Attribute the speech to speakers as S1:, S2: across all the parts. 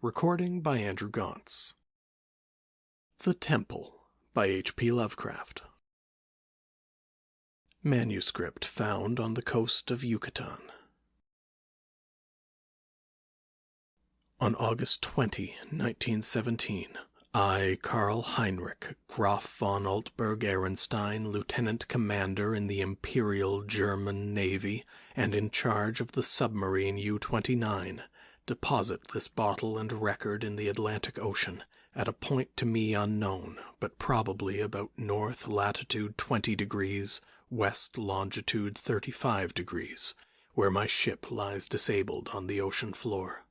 S1: Recording by Andrew Gauntz. The Temple by H.P. Lovecraft. Manuscript found on the coast of Yucatan. On August 20, 1917, I, Karl Heinrich, Graf von Altberg-Ehrenstein, Lieutenant Commander in the Imperial German Navy and in charge of the submarine U-29, deposit this bottle and record in the Atlantic Ocean at a point to me unknown, but probably about north latitude 20 degrees, west longitude 35 degrees, where my ship lies disabled on the ocean floor.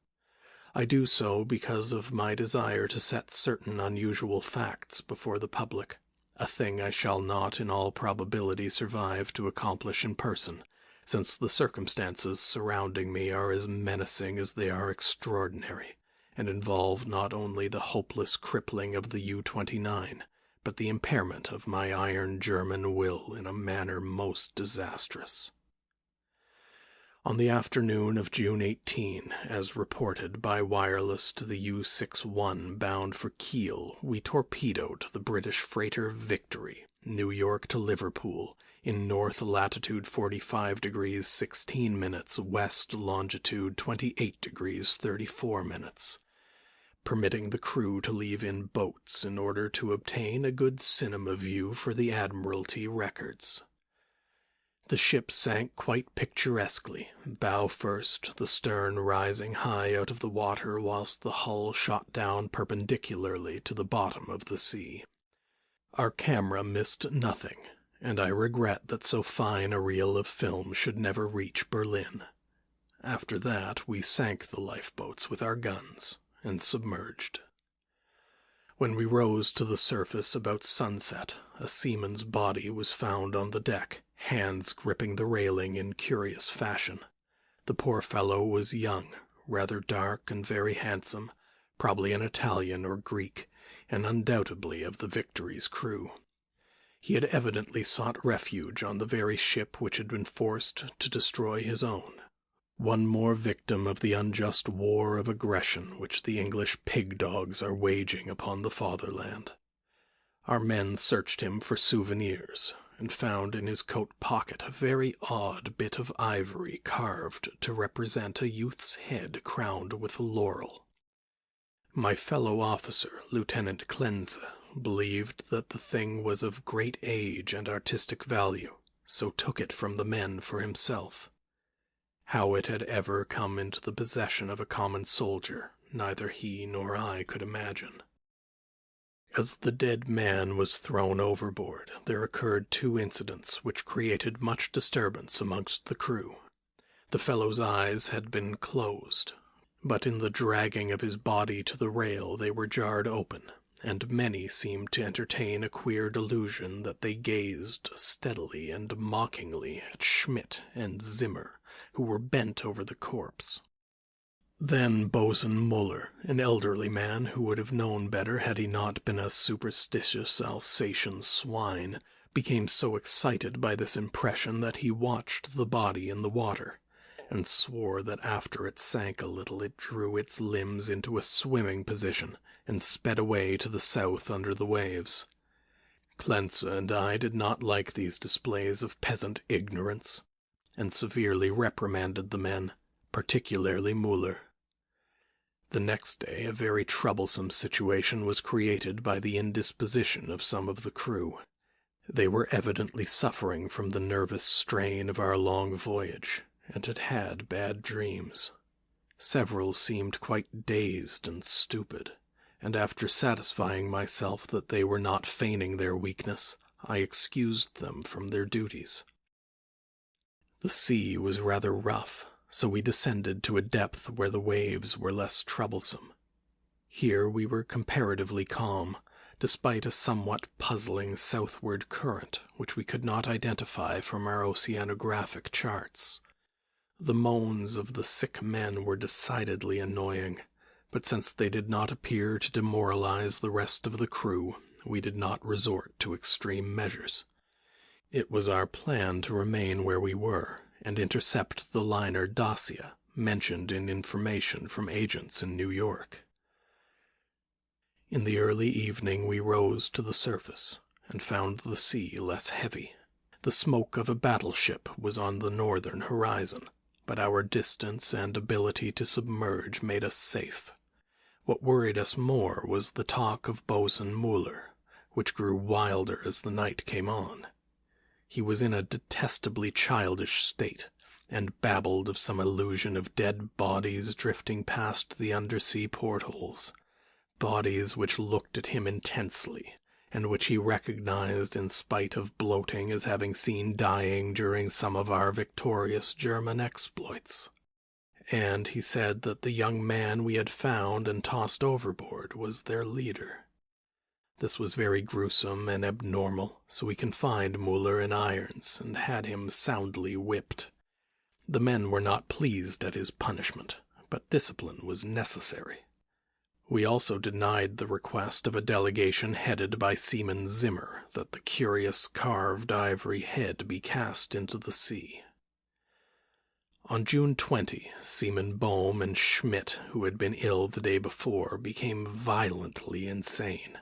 S1: I do so because of my desire to set certain unusual facts before the public, a thing I shall not in all probability survive to accomplish in person, since the circumstances surrounding me are as menacing as they are extraordinary, and involve not only the hopeless crippling of the U-29, but the impairment of my iron German will in a manner most disastrous. On the afternoon of June 18, as reported by wireless to the U-61 bound for Kiel, we torpedoed the British freighter Victory, New York to Liverpool, in north latitude 45 degrees 16 minutes, west longitude 28 degrees 34 minutes, permitting the crew to leave in boats in order to obtain a good cinema view for the Admiralty records. The ship sank quite picturesquely, bow first, the stern rising high out of the water whilst the hull shot down perpendicularly to the bottom of the sea. Our camera missed nothing, and I regret that so fine a reel of film should never reach Berlin. After that we sank the lifeboats with our guns and submerged. When we rose to the surface about sunset, a seaman's body was found on the deck, hands gripping the railing in curious fashion. The poor fellow was young, rather dark and very handsome, probably an Italian or Greek, and undoubtedly of the Victory's crew. He had evidently sought refuge on the very ship which had been forced to destroy his own. One more victim of the unjust war of aggression which the English pig-dogs are waging upon the fatherland. Our men searched him for souvenirs, and found in his coat pocket a very odd bit of ivory carved to represent a youth's head crowned with a laurel. My fellow officer, Lieutenant Klenze, believed that the thing was of great age and artistic value, so took it from the men for himself. How it had ever come into the possession of a common soldier, neither he nor I could imagine. As the dead man was thrown overboard, there occurred two incidents which created much disturbance amongst the crew. The fellow's eyes had been closed, but in the dragging of his body to the rail they were jarred open, and many seemed to entertain a queer delusion that they gazed steadily and mockingly at Schmidt and Zimmer, who were bent over the corpse. Then Bosun Muller, an elderly man who would have known better had he not been a superstitious Alsatian swine, became so excited by this impression that he watched the body in the water, and swore that after it sank a little it drew its limbs into a swimming position and sped away to the south under the waves. Klenze and I did not like these displays of peasant ignorance, and severely reprimanded the men, particularly Muller. The next day a very troublesome situation was created by the indisposition of some of the crew. They were evidently suffering from the nervous strain of our long voyage, and had had bad dreams. Several seemed quite dazed and stupid, and after satisfying myself that they were not feigning their weakness, I excused them from their duties. The sea was rather rough, so we descended to a depth where the waves were less troublesome. Here we were comparatively calm, despite a somewhat puzzling southward current which we could not identify from our oceanographic charts. The moans of the sick men were decidedly annoying, but since they did not appear to demoralize the rest of the crew, we did not resort to extreme measures. It was our plan to remain where we were and intercept the liner Dacia, mentioned in information from agents in New York. In the early evening we rose to the surface, and found the sea less heavy. The smoke of a battleship was on the northern horizon, but our distance and ability to submerge made us safe. What worried us more was the talk of Bosun Muller, which grew wilder as the night came on. He was in a detestably childish state, and babbled of some illusion of dead bodies drifting past the undersea portholes, bodies which looked at him intensely, and which he recognized in spite of bloating as having seen dying during some of our victorious German exploits. And he said that the young man we had found and tossed overboard was their leader. This was very gruesome and abnormal, so we confined Muller in irons and had him soundly whipped. The men were not pleased at his punishment, but discipline was necessary. We also denied the request of a delegation headed by Seaman Zimmer that the curious carved ivory head be cast into the sea. On June 20, Seaman Bohm and Schmidt, who had been ill the day before, became violently insane.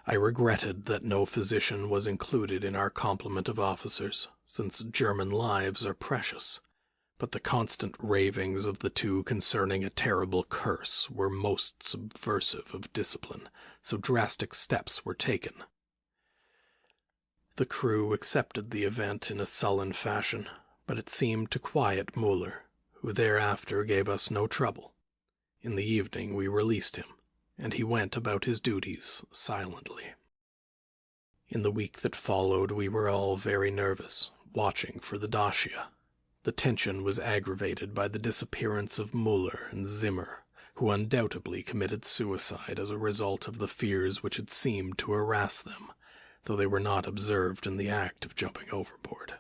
S1: I regretted that no physician was included in our complement of officers, since German lives are precious. But the constant ravings of the two concerning a terrible curse were most subversive of discipline, so drastic steps were taken. The crew accepted the event in a sullen fashion, but it seemed to quiet Muller, who thereafter gave us no trouble. In the evening we released him, and he went about his duties silently. In the week that followed we were all very nervous, watching for the Dacia. The tension was aggravated by the disappearance of Muller and Zimmer, who undoubtedly committed suicide as a result of the fears which had seemed to harass them, though they were not observed in the act of jumping overboard.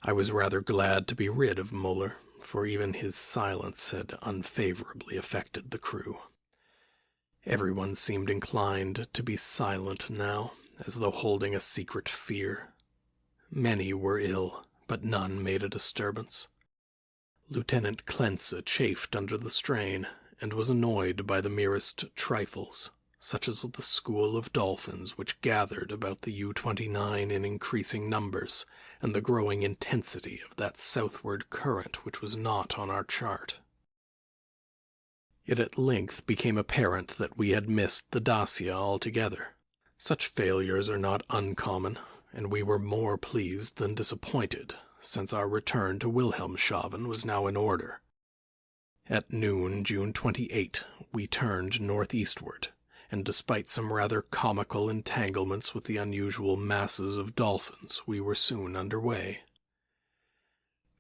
S1: I was rather glad to be rid of Muller, for even his silence had unfavorably affected the crew. Everyone seemed inclined to be silent now, as though holding a secret fear. Many were ill, but none made a disturbance. Lieutenant Klenze chafed under the strain, and was annoyed by the merest trifles, such as the school of dolphins which gathered about the U-29 in increasing numbers, and the growing intensity of that southward current which was not on our chart. It at length became apparent that we had missed the Dacia altogether. Such failures are not uncommon, and we were more pleased than disappointed, since our return to Wilhelmshaven was now in order. At noon, June 28, we turned northeastward, and despite some rather comical entanglements with the unusual masses of dolphins, we were soon under way.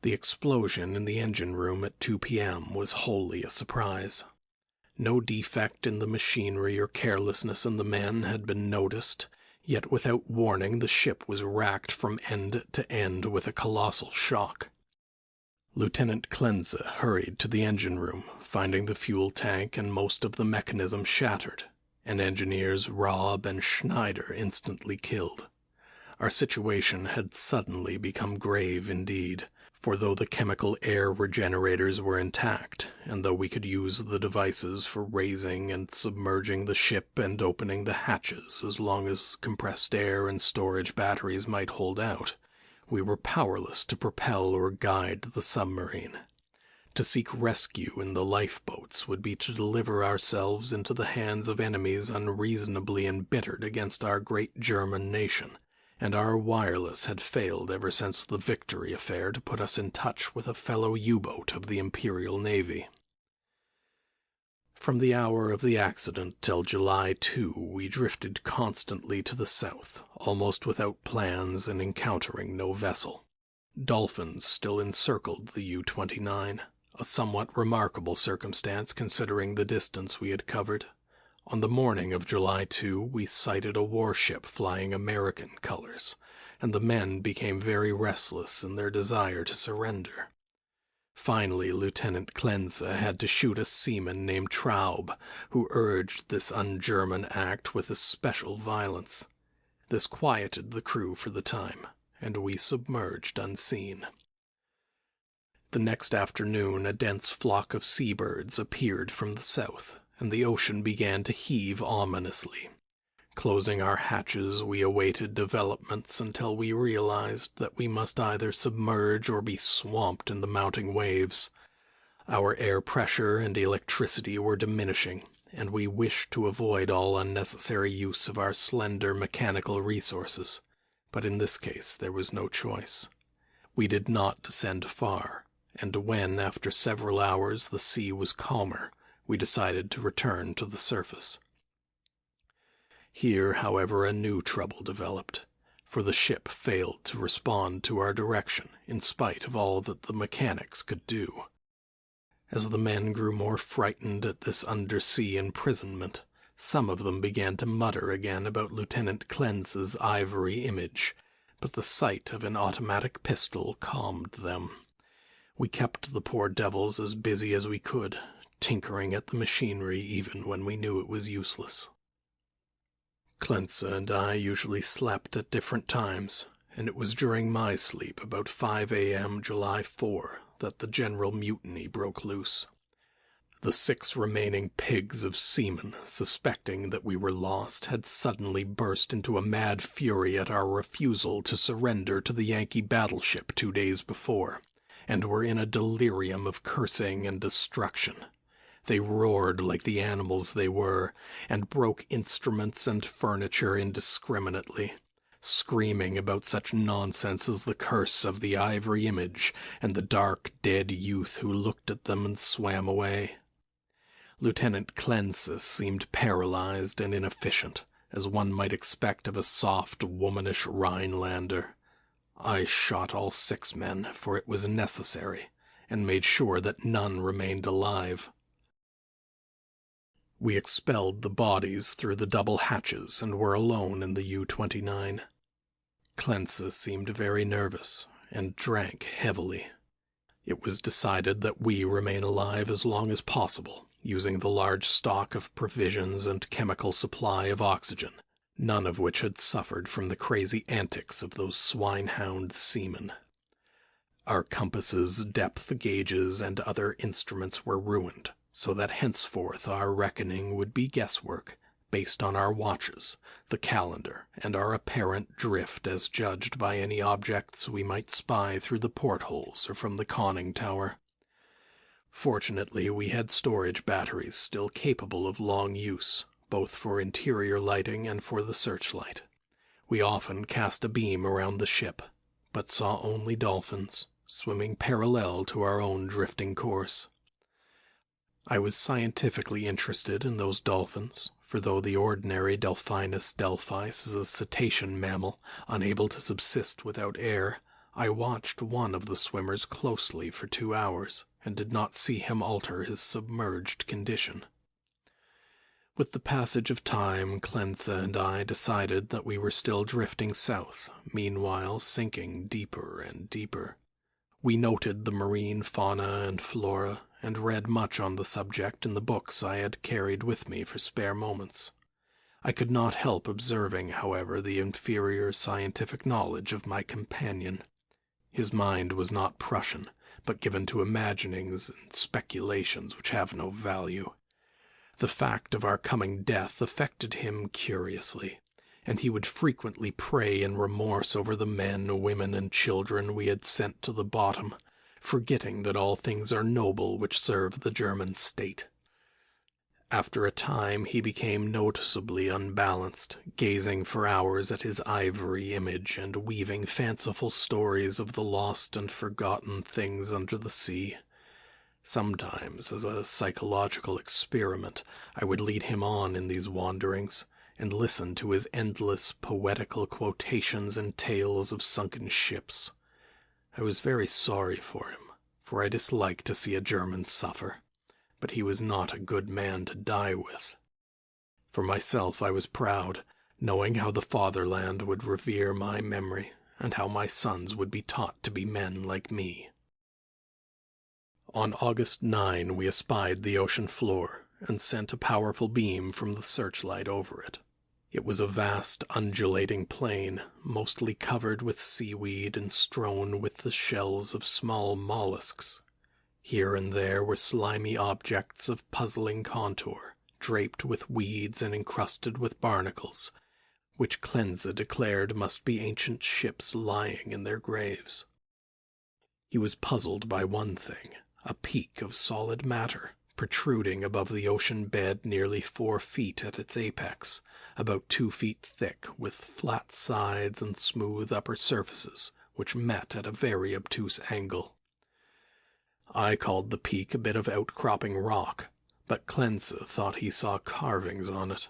S1: The explosion in the engine room at 2 p.m. was wholly a surprise. No defect in the machinery or carelessness in the men had been noticed, yet without warning the ship was racked from end to end with a colossal shock. Lieutenant Klenze hurried to the engine room, finding the fuel tank and most of the mechanism shattered, and engineers Raab and Schneider instantly killed. Our situation had suddenly become grave indeed, for though the chemical air regenerators were intact, and though we could use the devices for raising and submerging the ship and opening the hatches as long as compressed air and storage batteries might hold out, we were powerless to propel or guide the submarine. To seek rescue in the lifeboats would be to deliver ourselves into the hands of enemies unreasonably embittered against our great German nation, and our wireless had failed ever since the Victory affair to put us in touch with a fellow U-boat of the Imperial Navy. From the hour of the accident till July 2, we drifted constantly to the south, almost without plans and encountering no vessel. Dolphins still encircled the U-29, a somewhat remarkable circumstance considering the distance we had covered. On the morning of July 2, we sighted a warship flying American colors, and the men became very restless in their desire to surrender. Finally, Lieutenant Klenze had to shoot a seaman named Traub, who urged this un-German act with especial violence. This quieted the crew for the time, and we submerged unseen. The next afternoon a dense flock of seabirds appeared from the south, and the ocean began to heave ominously. Closing our hatches, we awaited developments until we realized that we must either submerge or be swamped in the mounting waves. Our air pressure and electricity were diminishing, and we wished to avoid all unnecessary use of our slender mechanical resources. But in this case there was no choice. We did not descend far, and when, after several hours, the sea was calmer, we decided to return to the surface. Here, however, a new trouble developed, for the ship failed to respond to our direction in spite of all that the mechanics could do. As the men grew more frightened at this undersea imprisonment, some of them began to mutter again about Lieutenant Clence's ivory image, but the sight of an automatic pistol calmed them. We kept the poor devils as busy as we could, tinkering at the machinery even when we knew it was useless. Clence and I usually slept at different times, and it was during my sleep about 5 a.m. July 4 that the general mutiny broke loose. The 6 remaining pigs of seamen, suspecting that we were lost, had suddenly burst into a mad fury at our refusal to surrender to the Yankee battleship 2 days before, and were in a delirium of cursing and destruction. They roared like the animals they were, and broke instruments and furniture indiscriminately, screaming about such nonsense as the curse of the ivory image and the dark, dead youth who looked at them and swam away. Lieutenant Clence seemed paralyzed and inefficient, as one might expect of a soft, womanish Rhinelander. I shot all 6 men, for it was necessary, and made sure that none remained alive. We expelled the bodies through the double hatches and were alone in the U-29. Clence seemed very nervous and drank heavily. It was decided that we remain alive as long as possible, using the large stock of provisions and chemical supply of oxygen, none of which had suffered from the crazy antics of those swine-hound seamen. Our compasses, depth gauges, and other instruments were ruined, so that henceforth our reckoning would be guesswork, based on our watches, the calendar, and our apparent drift as judged by any objects we might spy through the portholes or from the conning tower. Fortunately, we had storage batteries still capable of long use, both for interior lighting and for the searchlight. We often cast a beam around the ship, but saw only dolphins, swimming parallel to our own drifting course. I was scientifically interested in those dolphins, for though the ordinary Delphinus delphis is a cetacean mammal, unable to subsist without air, I watched one of the swimmers closely for 2 hours, and did not see him alter his submerged condition. With the passage of time, Clence and I decided that we were still drifting south, meanwhile sinking deeper and deeper. We noted the marine fauna and flora, and read much on the subject in the books I had carried with me for spare moments. I could not help observing, however, the inferior scientific knowledge of my companion. His mind was not Prussian, but given to imaginings and speculations which have no value. The fact of our coming death affected him curiously, and he would frequently pray in remorse over the men, women, and children we had sent to the bottom, forgetting that all things are noble which serve the German state. After a time he became noticeably unbalanced, gazing for hours at his ivory image and weaving fanciful stories of the lost and forgotten things under the sea. Sometimes, as a psychological experiment, I would lead him on in these wanderings, and listen to his endless poetical quotations and tales of sunken ships. I was very sorry for him, for I dislike to see a German suffer, but he was not a good man to die with. For myself, I was proud, knowing how the fatherland would revere my memory, and how my sons would be taught to be men like me. On August 9, we espied the ocean floor, and sent a powerful beam from the searchlight over it. It was a vast, undulating plain, mostly covered with seaweed and strewn with the shells of small mollusks. Here and there were slimy objects of puzzling contour, draped with weeds and encrusted with barnacles, which Cleanza declared must be ancient ships lying in their graves. He was puzzled by one thing, a peak of solid matter, protruding above the ocean bed nearly 4 feet at its apex, about 2 feet thick, with flat sides and smooth upper surfaces, which met at a very obtuse angle. I called the peak a bit of outcropping rock, but Cleanza thought he saw carvings on it.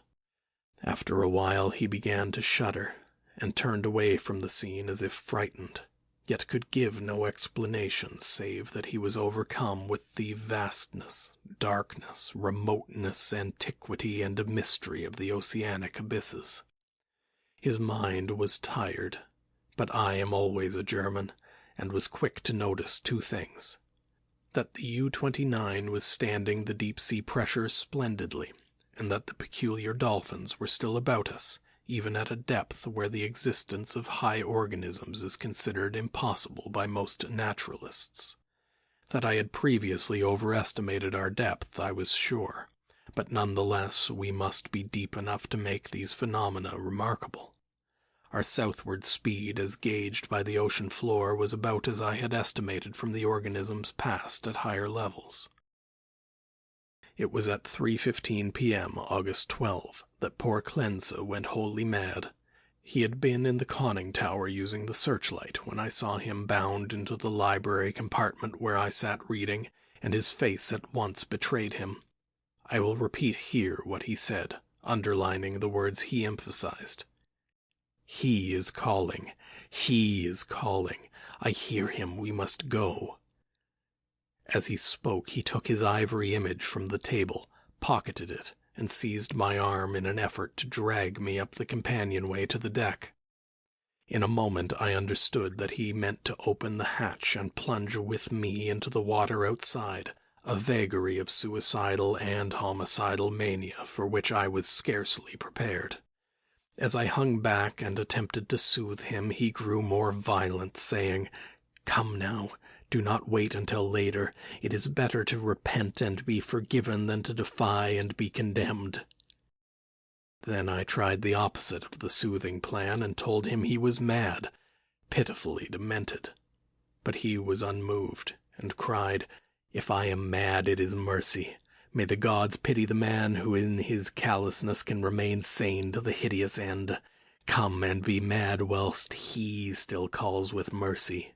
S1: After a while he began to shudder, and turned away from the scene as if frightened, yet could give no explanation save that he was overcome with the vastness, darkness, remoteness, antiquity, and mystery of the oceanic abysses. His mind was tired, but I am always a German, and was quick to notice 2 things. That the U-29 was standing the deep-sea pressure splendidly, and that the peculiar dolphins were still about us, even at a depth where the existence of high organisms is considered impossible by most naturalists. That I had previously overestimated our depth, I was sure, but nonetheless we must be deep enough to make these phenomena remarkable. Our southward speed, as gauged by the ocean floor, was about as I had estimated from the organisms passed at higher levels. It was at 3:15 p.m., August 12, that poor Cleanza went wholly mad. He had been in the conning tower using the searchlight when I saw him bound into the library compartment where I sat reading, and his face at once betrayed him. I will repeat here what he said, underlining the words he emphasized. "He is calling. He is calling. I hear him. We must go." As he spoke, he took his ivory image from the table, pocketed it, and seized my arm in an effort to drag me up the companionway to the deck. In a moment I understood that he meant to open the hatch and plunge with me into the water outside, a vagary of suicidal and homicidal mania for which I was scarcely prepared. As I hung back and attempted to soothe him, he grew more violent, saying, "Come now, do not wait until later. It is better to repent and be forgiven than to defy and be condemned." Then I tried the opposite of the soothing plan and told him he was mad, pitifully demented. But he was unmoved, and cried, "If I am mad, it is mercy. May the gods pity the man who in his callousness can remain sane to the hideous end. Come and be mad whilst he still calls with mercy."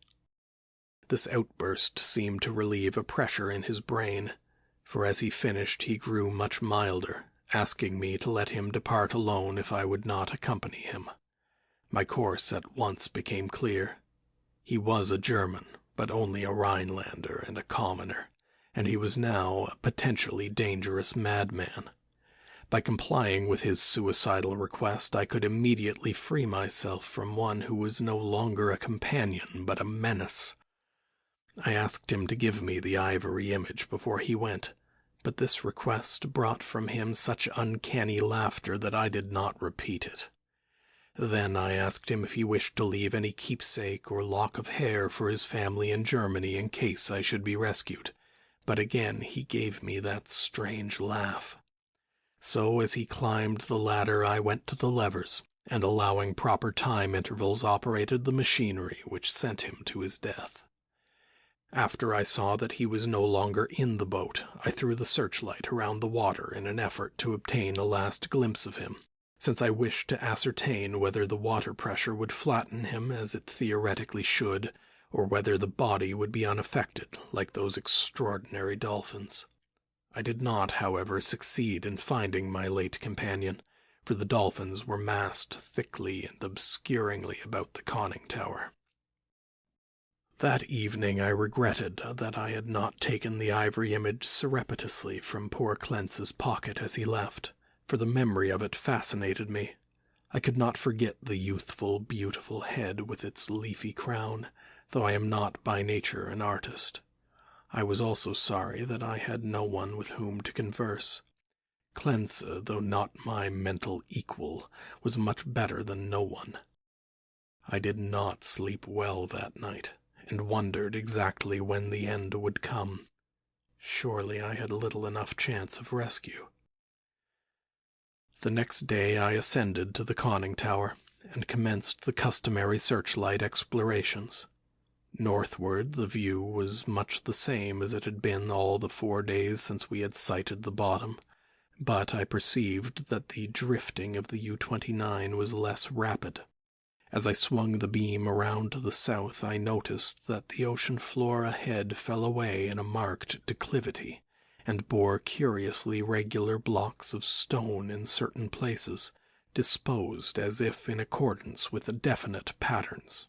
S1: This outburst seemed to relieve a pressure in his brain, for as he finished he grew much milder, asking me to let him depart alone if I would not accompany him. My course at once became clear. He was a German, but only a Rhinelander and a commoner, and he was now a potentially dangerous madman. By complying with his suicidal request, I could immediately free myself from one who was no longer a companion but a menace. I asked him to give me the ivory image before he went, but this request brought from him such uncanny laughter that I did not repeat it. Then I asked him if he wished to leave any keepsake or lock of hair for his family in Germany in case I should be rescued, but again he gave me that strange laugh. So as he climbed the ladder I went to the levers, and allowing proper time intervals operated the machinery which sent him to his death. After I saw that he was no longer in the boat, I threw the searchlight around the water in an effort to obtain a last glimpse of him, since I wished to ascertain whether the water pressure would flatten him as it theoretically should, or whether the body would be unaffected like those extraordinary dolphins. I did not, however, succeed in finding my late companion, for the dolphins were massed thickly and obscuringly about the conning tower. That evening I regretted that I had not taken the ivory image surreptitiously from poor Cleanza's pocket as he left, for the memory of it fascinated me. I could not forget the youthful, beautiful head with its leafy crown, though I am not by nature an artist. I was also sorry that I had no one with whom to converse. Cleanza, though not my mental equal, was much better than no one. I did not sleep well that night, and wondered exactly when the end would come. Surely I had little enough chance of rescue. The next day I ascended to the conning tower and commenced the customary searchlight explorations. Northward, the view was much the same as it had been all the 4 days since we had sighted the bottom, but I perceived that the drifting of the U-29 was less rapid. As I swung the beam around to the south, I noticed that the ocean floor ahead fell away in a marked declivity, and bore curiously regular blocks of stone in certain places, disposed as if in accordance with definite patterns.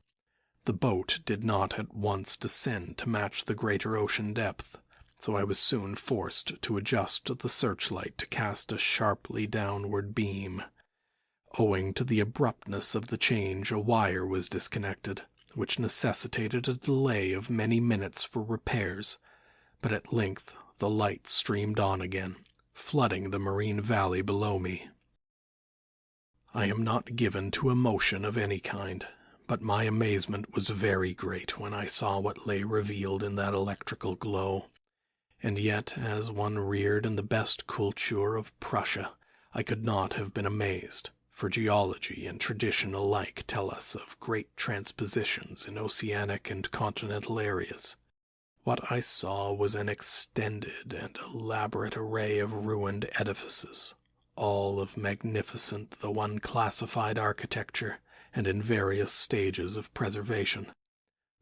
S1: The boat did not at once descend to match the greater ocean depth, so I was soon forced to adjust the searchlight to cast a sharply downward beam. Owing to the abruptness of the change, a wire was disconnected, which necessitated a delay of many minutes for repairs, but at length the light streamed on again, flooding the marine valley below me. I am not given to emotion of any kind, but my amazement was very great when I saw what lay revealed in that electrical glow. And yet, as one reared in the best culture of Prussia, I could not have been amazed, for geology and tradition alike tell us of great transpositions in oceanic and continental areas. What I saw was an extended and elaborate array of ruined edifices, all of magnificent though unclassified architecture, and in various stages of preservation.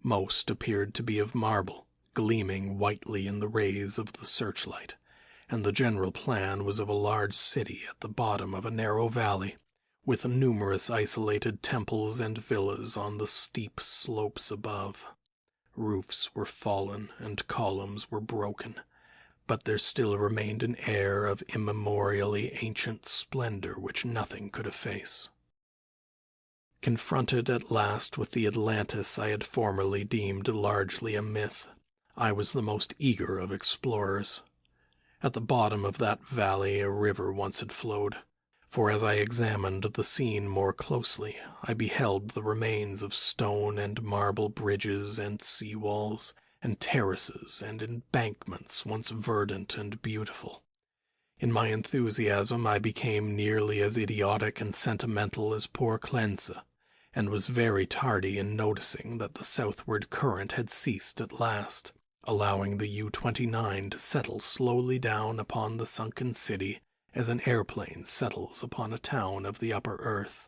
S1: Most appeared to be of marble, gleaming whitely in the rays of the searchlight, and the general plan was of a large city at the bottom of a narrow valley, with numerous isolated temples and villas on the steep slopes above. Roofs were fallen and columns were broken, but there still remained an air of immemorially ancient splendor which nothing could efface. Confronted at last with the Atlantis I had formerly deemed largely a myth, I was the most eager of explorers. At the bottom of that valley a river once had flowed, for as I examined the scene more closely, I beheld the remains of stone and marble bridges and sea walls, and terraces and embankments once verdant and beautiful. In my enthusiasm I became nearly as idiotic and sentimental as poor Cleanse, and was very tardy in noticing that the southward current had ceased at last, allowing the U-29 to settle slowly down upon the sunken city as an airplane settles upon a town of the upper earth.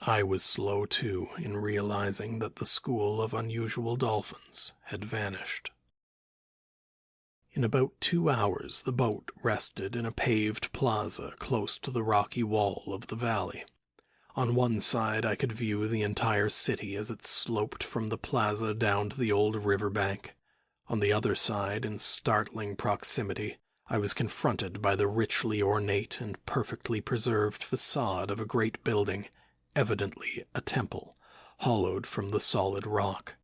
S1: I was slow, too, in realizing that the school of unusual dolphins had vanished. In about 2 hours the boat rested in a paved plaza close to the rocky wall of the valley. On one side I could view the entire city as it sloped from the plaza down to the old river bank. On the other side, in startling proximity, I was confronted by the richly ornate and perfectly preserved facade of a great building, evidently a temple, hollowed from the solid rock.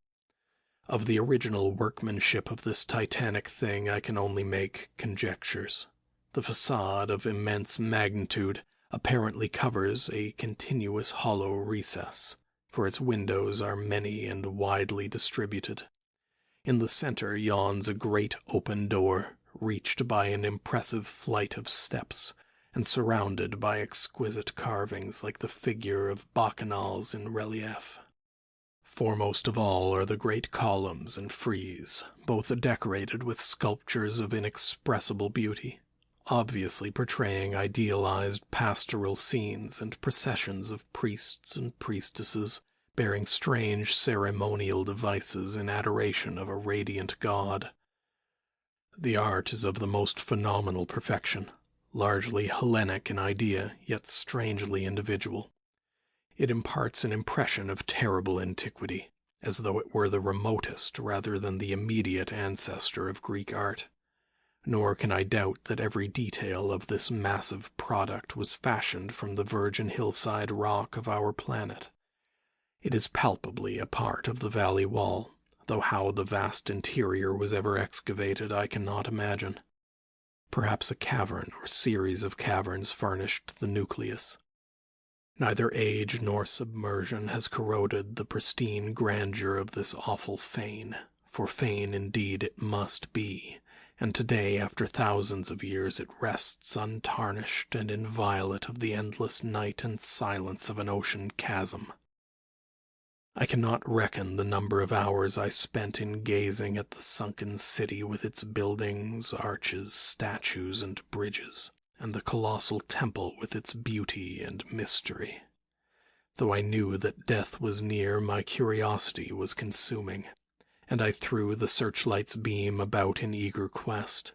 S1: Of the original workmanship of this titanic thing I can only make conjectures. The facade, of immense magnitude, apparently covers a continuous hollow recess, for its windows are many and widely distributed. In the center yawns a great open door, reached by an impressive flight of steps, and surrounded by exquisite carvings like the figure of bacchanals in relief. Foremost of all are the great columns and frieze, both decorated with sculptures of inexpressible beauty, obviously portraying idealized pastoral scenes and processions of priests and priestesses bearing strange ceremonial devices in adoration of a radiant god. The art is of the most phenomenal perfection, largely Hellenic in idea, yet strangely individual. It imparts an impression of terrible antiquity, as though it were the remotest rather than the immediate ancestor of Greek art. Nor can I doubt that every detail of this massive product was fashioned from the virgin hillside rock of our planet. It is palpably a part of the valley wall, though how the vast interior was ever excavated I cannot imagine. Perhaps a cavern or series of caverns furnished the nucleus. Neither age nor submersion has corroded the pristine grandeur of this awful fane, for fane indeed it must be, and today, after thousands of years, it rests untarnished and inviolate of the endless night and silence of an ocean chasm. I cannot reckon the number of hours I spent in gazing at the sunken city with its buildings, arches, statues, and bridges, and the colossal temple with its beauty and mystery. Though I knew that death was near, my curiosity was consuming, and I threw the searchlight's beam about in eager quest.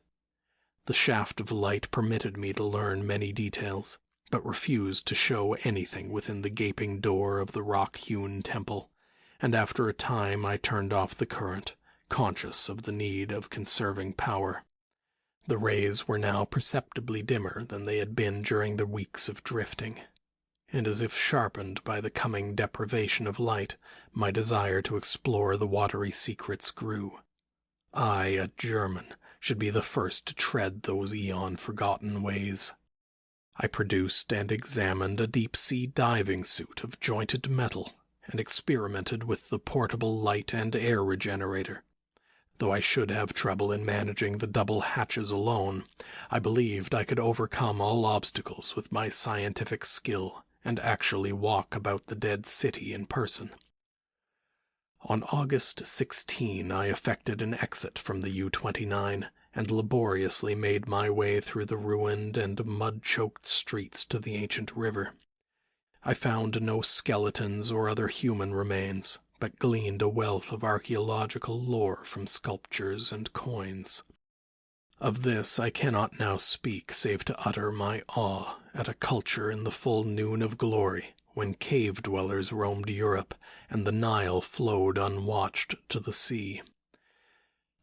S1: The shaft of light permitted me to learn many details, but refused to show anything within the gaping door of the rock-hewn temple, and after a time I turned off the current, conscious of the need of conserving power. The rays were now perceptibly dimmer than they had been during the weeks of drifting, and as if sharpened by the coming deprivation of light, my desire to explore the watery secrets grew. I, a German, should be the first to tread those eon-forgotten ways. I produced and examined a deep-sea diving suit of jointed metal, and experimented with the portable light and air regenerator. Though I should have trouble in managing the double hatches alone, I believed I could overcome all obstacles with my scientific skill and actually walk about the dead city in person. On August 16, I effected an exit from the U-29 and laboriously made my way through the ruined and mud-choked streets to the ancient river. I found no skeletons or other human remains, but gleaned a wealth of archaeological lore from sculptures and coins. Of this I cannot now speak save to utter my awe at a culture in the full noon of glory, when cave-dwellers roamed Europe and the Nile flowed unwatched to the sea.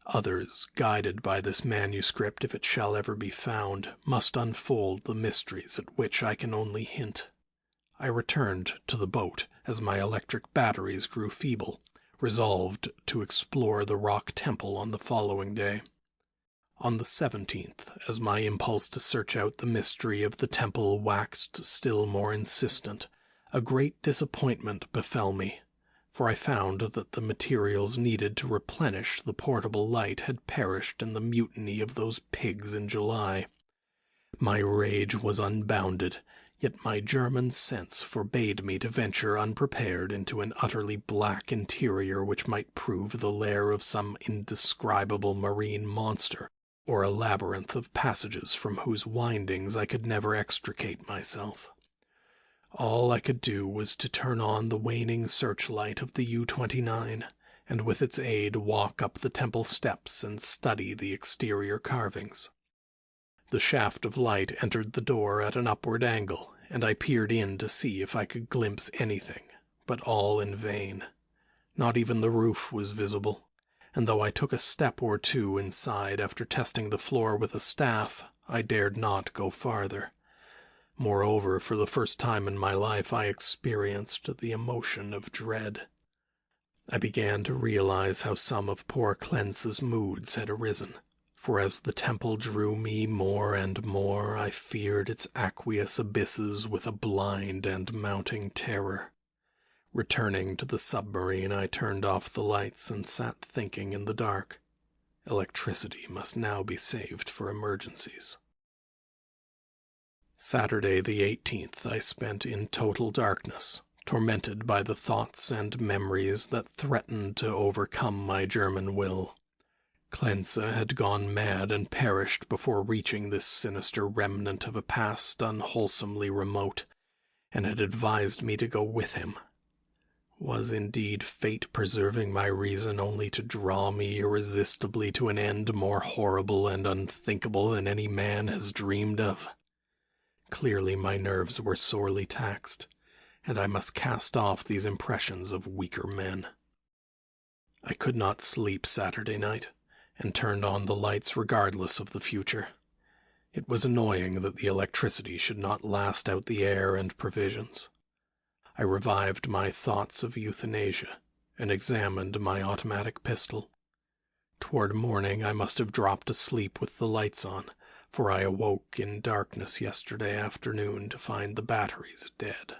S1: Others, guided by this manuscript if it shall ever be found, must unfold the mysteries at which I can only hint. I returned to the boat as my electric batteries grew feeble, resolved to explore the rock temple on the following day. On the 17th, as my impulse to search out the mystery of the temple waxed still more insistent, a great disappointment befell me, for I found that the materials needed to replenish the portable light had perished in the mutiny of those pigs in July. My rage was unbounded, yet my German sense forbade me to venture unprepared into an utterly black interior which might prove the lair of some indescribable marine monster, or a labyrinth of passages from whose windings I could never extricate myself. All I could do was to turn on the waning searchlight of the U-29, and with its aid walk up the temple steps and study the exterior carvings. The shaft of light entered the door at an upward angle, and I peered in to see if I could glimpse anything, but all in vain. Not even the roof was visible, and though I took a step or two inside after testing the floor with a staff, I dared not go farther. Moreover, for the first time in my life I experienced the emotion of dread. I began to realize how some of poor Clence's moods had arisen, for as the temple drew me more and more, I feared its aqueous abysses with a blind and mounting terror. Returning to the submarine, I turned off the lights and sat thinking in the dark. Electricity must now be saved for emergencies. Saturday the 18th I spent in total darkness, tormented by the thoughts and memories that threatened to overcome my German will. Clence had gone mad and perished before reaching this sinister remnant of a past unwholesomely remote, and had advised me to go with him. Was indeed fate preserving my reason only to draw me irresistibly to an end more horrible and unthinkable than any man has dreamed of? Clearly my nerves were sorely taxed, and I must cast off these impressions of weaker men. I could not sleep Saturday night, and turned on the lights regardless of the future. It was annoying that the electricity should not last out the air and provisions. I revived my thoughts of euthanasia, and examined my automatic pistol. Toward morning I must have dropped asleep with the lights on, for I awoke in darkness yesterday afternoon to find the batteries dead.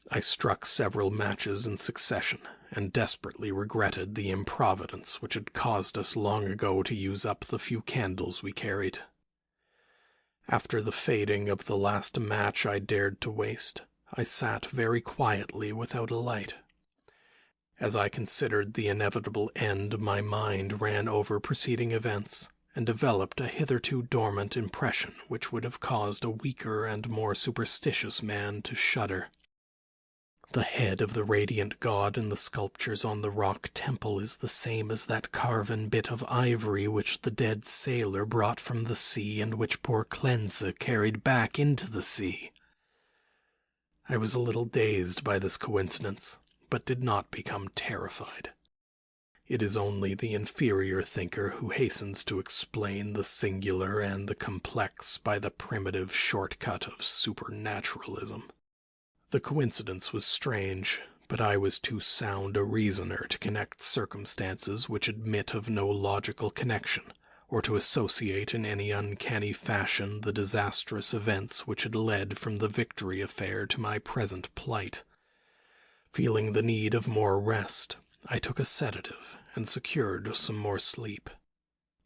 S1: I struck several matches in succession, and desperately regretted the improvidence which had caused us long ago to use up the few candles we carried. After the fading of the last match I dared to waste, I sat very quietly without a light. As I considered the inevitable end, my mind ran over preceding events, and developed a hitherto dormant impression which would have caused a weaker and more superstitious man to shudder. The head of the radiant god in the sculptures on the rock temple is the same as that carven bit of ivory which the dead sailor brought from the sea and which poor Cleansa carried back into the sea. I was a little dazed by this coincidence, but did not become terrified. It is only the inferior thinker who hastens to explain the singular and the complex by the primitive shortcut of supernaturalism. The coincidence was strange, but I was too sound a reasoner to connect circumstances which admit of no logical connection, or to associate in any uncanny fashion the disastrous events which had led from the Victory affair to my present plight. Feeling the need of more rest, I took a sedative and secured some more sleep.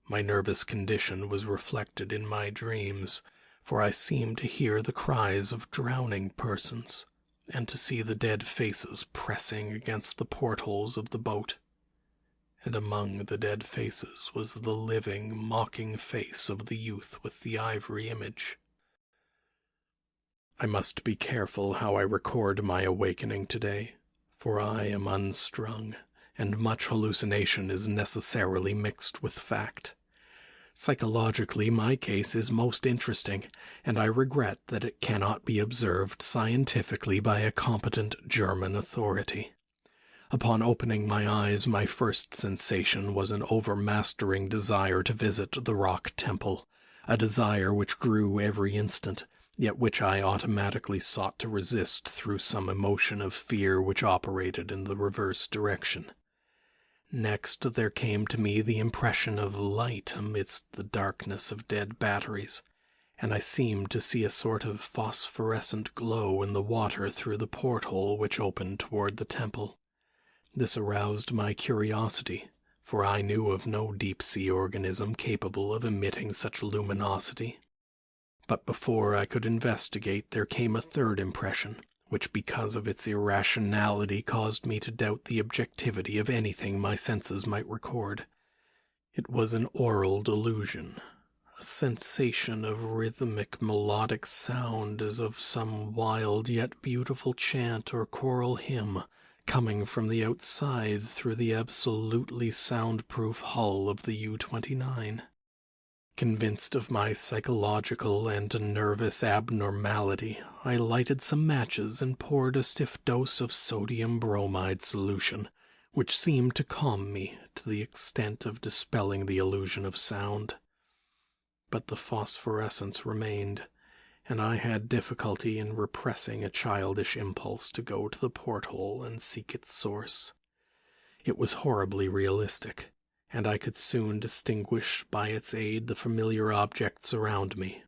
S1: My nervous condition was reflected in my dreams, for I seemed to hear the cries of drowning persons, and to see the dead faces pressing against the portholes of the boat. And among the dead faces was the living, mocking face of the youth with the ivory image. I must be careful how I record my awakening today, for I am unstrung, and much hallucination is necessarily mixed with fact. Psychologically, my case is most interesting, and I regret that it cannot be observed scientifically by a competent German authority. Upon opening my eyes, my first sensation was an overmastering desire to visit the rock temple, a desire which grew every instant, yet which I automatically sought to resist through some emotion of fear which operated in the reverse direction. Next there came to me the impression of light amidst the darkness of dead batteries, and I seemed to see a sort of phosphorescent glow in the water through the porthole which opened toward the temple. This aroused my curiosity, for I knew of no deep-sea organism capable of emitting such luminosity. But before I could investigate, there came a third impression, which because of its irrationality caused me to doubt the objectivity of anything my senses might record. It was an aural delusion, a sensation of rhythmic melodic sound as of some wild yet beautiful chant or choral hymn coming from the outside through the absolutely soundproof hull of the U-29. Convinced of my psychological and nervous abnormality, I lighted some matches and poured a stiff dose of sodium bromide solution, which seemed to calm me to the extent of dispelling the illusion of sound. But the phosphorescence remained, and I had difficulty in repressing a childish impulse to go to the porthole and seek its source. It was horribly realistic, and I could soon distinguish by its aid the familiar objects around me,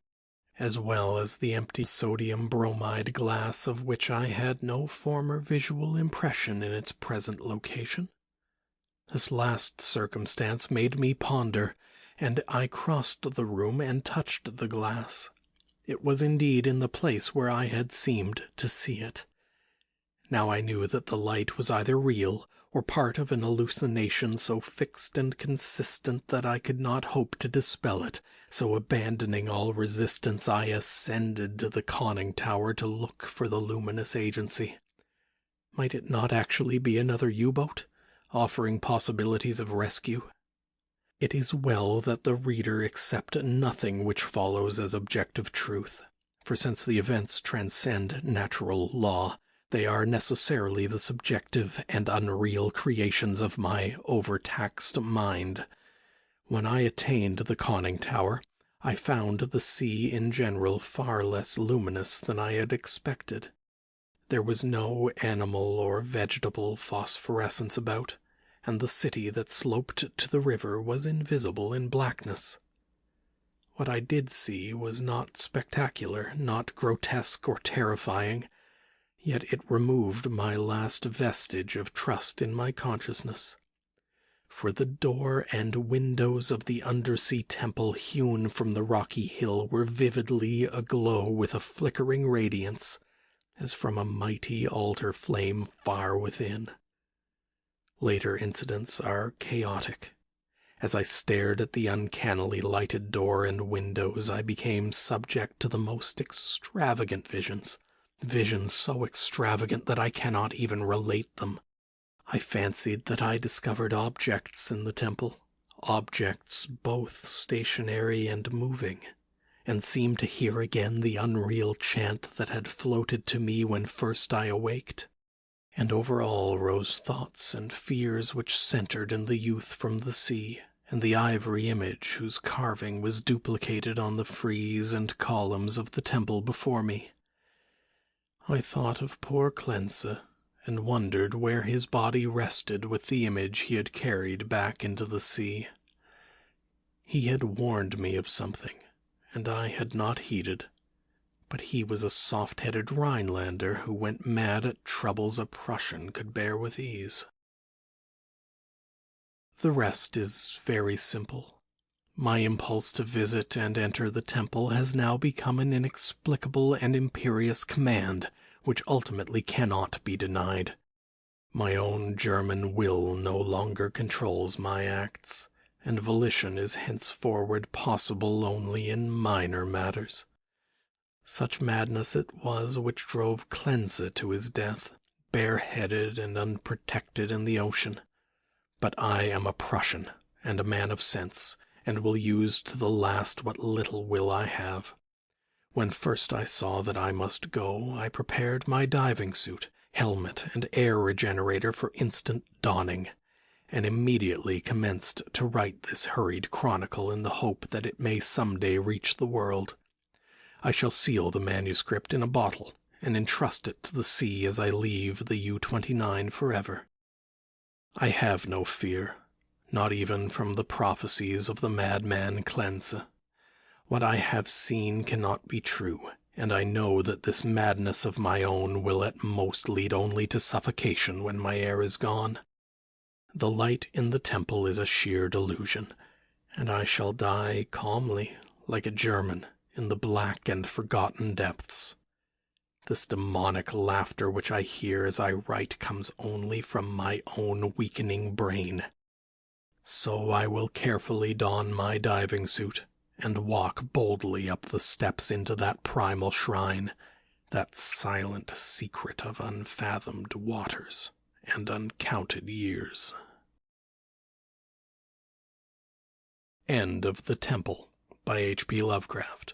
S1: as well as the empty sodium bromide glass of which I had no former visual impression in its present location. This last circumstance made me ponder, and I crossed the room and touched the glass. It was indeed in the place where I had seemed to see it. Now I knew that the light was either real or part of an hallucination so fixed and consistent that I could not hope to dispel it, so abandoning all resistance I ascended to the conning tower to look for the luminous agency. Might it not actually be another U-boat, offering possibilities of rescue? It is well that the reader accept nothing which follows as objective truth, for since the events transcend natural law, they are necessarily the subjective and unreal creations of my overtaxed mind. When I attained the conning tower, I found the sea in general far less luminous than I had expected. There was no animal or vegetable phosphorescence about, and the city that sloped to the river was invisible in blackness. What I did see was not spectacular, not grotesque or terrifying, yet it removed my last vestige of trust in my consciousness. For the door and windows of the undersea temple hewn from the rocky hill were vividly aglow with a flickering radiance, as from a mighty altar flame far within. Later incidents are chaotic. As I stared at the uncannily lighted door and windows, I became subject to the most extravagant visions so extravagant that I cannot even relate them. I fancied that I discovered objects in the temple, objects both stationary and moving, and seemed to hear again the unreal chant that had floated to me when first I awaked. And over all rose thoughts and fears which centered in the youth from the sea, and the ivory image whose carving was duplicated on the frieze and columns of the temple before me. I thought of poor Cleansa, and wondered where his body rested with the image he had carried back into the sea. He had warned me of something, and I had not heeded. But he was a soft-headed Rhinelander who went mad at troubles a Prussian could bear with ease. The rest is very simple. My impulse to visit and enter the temple has now become an inexplicable and imperious command, which ultimately cannot be denied. My own German will no longer controls my acts, and volition is henceforward possible only in minor matters. Such madness it was which drove Cleansa to his death, bareheaded and unprotected in the ocean. But I am a Prussian and a man of sense, and will use to the last what little will I have. When first I saw that I must go, I prepared my diving suit, helmet, and air regenerator for instant donning, and immediately commenced to write this hurried chronicle in the hope that it may some day reach the world. I shall seal the manuscript in a bottle and entrust it to the sea as I leave the U-29 forever. I have no fear, not even from the prophecies of the madman Cleansa. What I have seen cannot be true, and I know that this madness of my own will at most lead only to suffocation when my air is gone. The light in the temple is a sheer delusion, and I shall die calmly, like a German, in the black and forgotten depths. This demonic laughter which I hear as I write comes only from my own weakening brain. So I will carefully don my diving suit and walk boldly up the steps into that primal shrine, that silent secret of unfathomed waters and uncounted years. End of The Temple by H.P. Lovecraft.